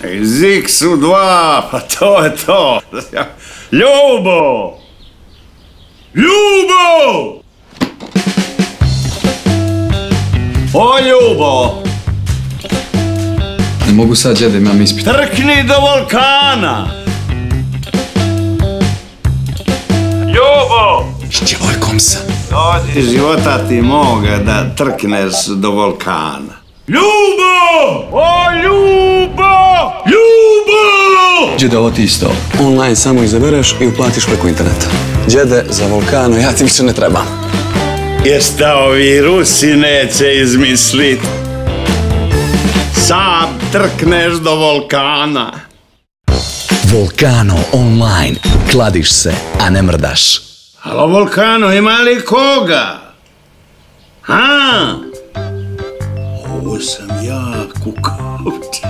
Iz X u 2, pa to je to. Ljubo! Ljubo! O, Ljubo! Ne mogu sad, djede, imam ispit. Trkni do vulkana! Ljubo! S djevojkom sam. Dođi života ti moga da trkneš do vulkana. Ljubo! O, Ljubo! Ljubo! Djede, ovo ti isto. Online samo izabereš i uplatiš preko interneta. Djede, za vulkanu ja ti više ne trebam. Jer šta ovi Rusi neće izmislit. Sam trkneš do vulkana. Volcano online. Kladiš se, a ne mrdaš. Halo, Vulkano, ima li koga? Ha? Ovo sam ja, kukavče.